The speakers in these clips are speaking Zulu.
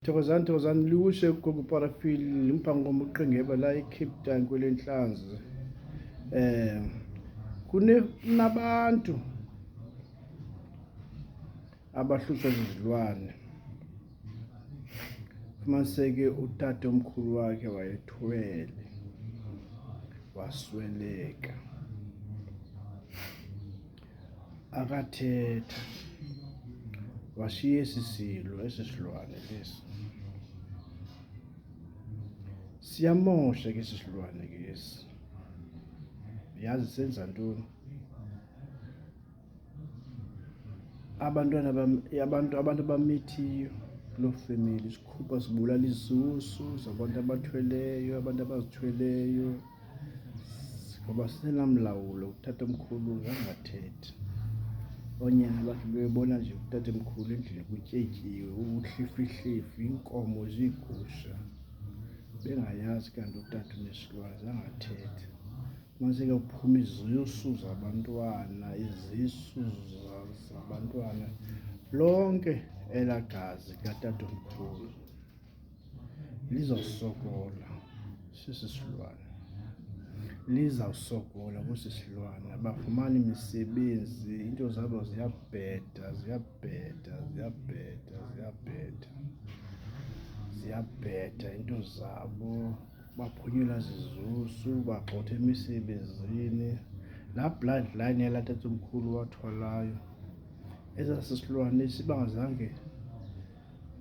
Thokozani likushe gogo Parafil limphangoma uqengeba la eCape Town kwelenhlanzi. Kunabantu abahlutshwa zizilwane. Fumaniseke utata omkhulu wakhe wayethwele wasweleka, akathetha, washiya esisilo esisilwane lesi. Siyamosha ke sisilwane ke esi. Yazi senza ntoni? Abantu abamithiyo lo family sikhupha sibulala izisu zabantu abathweleyo, abantu abazithweleyo. Ngoba sinamlawulo utata omkhulu angathethi. Onyana bakhe bebona nje utata omkhulu endlini kutyetyiwe, uhlifihlifi, inkomo zigusha. Bengayazi kanti utata unesilwane angathethi. Fumaniseke kuphuma izisu zabantwana, izisu zabantwana, lonke elagazi katata omkhulu lizawusokola sisisilwane. Lizawusokola kwesisilwane, abafumani imisebenzi, into zabo ziyabheda into zabo, baphunyelwa zizusu, bagxothwa emisebenzini. Laa bloodline yalaa tata omkhulu wathwalayo, esaa sisilwane sibangazange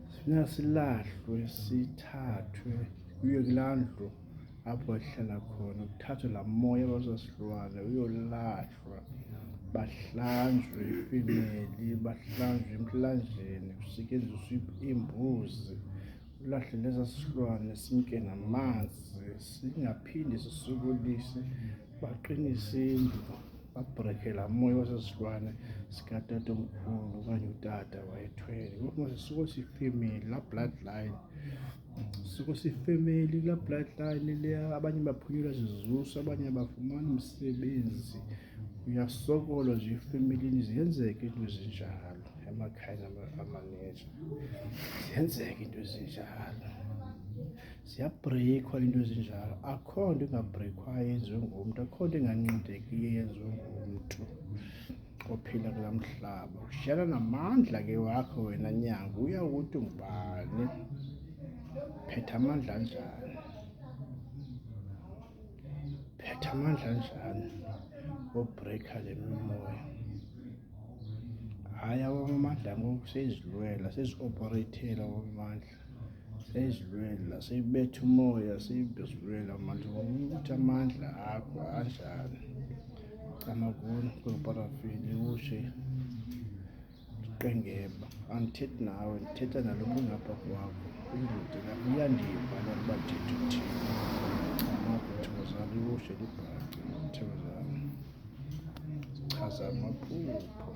funeka silahlwe, sithathwe kuyiwe kulaa ndlu apho wahlala khona, kuthathwe laa moya wesaa silwane uyolahlwa, bahlanjwe ifemeli, bahlanjwe emhlanjeni, kusetyenziswe iimbuzi, kulahlwe lesaa sisilwane, simke namanzi, singaphinde sisokolise. Baqinise indlu, babhrekhe laa moya wesaa silwane sikatata omkhulu okanye utata wayethwele. Ngoku sisuko siyifemeli, laa bloodline sisuko siyifemeli, kulaa bloodline leya. Abanye baphunyelwa zizusu, abanye abafumani msebenzi. Kuyasokolwa nje efemelini, ziyenzeka into ezinjalo emakhayeni amaninzi, ziyenzeka into ezinjalo, ziyabhreyikhwa into ezinjalo. Akho nto ingabhreyikhwayo yenziwe ngumntu, akho nto enganqandekiyo yenziwe ngumntu ophila kulaa mhlaba. Ushiyana namandla ke wakho wena nyanga, uyakuthi ungubani, phethe amandla anjani, phethe amandla anjani obhreyikha le mimoya. Hayi, awam amandla ngoku seyizilwela, seziopereyithela awam amandla, seyizilwela, seyibetha umoya, seyizilwela amandla. Ukuthi amandla akho anjani? Camakuni gogo Parafil likushe uqengeba. Andithethi nawe, ndithetha nalo ngapha kwakho. Uyandiva loo nto uba ndithetha uthini. Thokozani likushe libhace, thokozani. Sichaza amaphupho.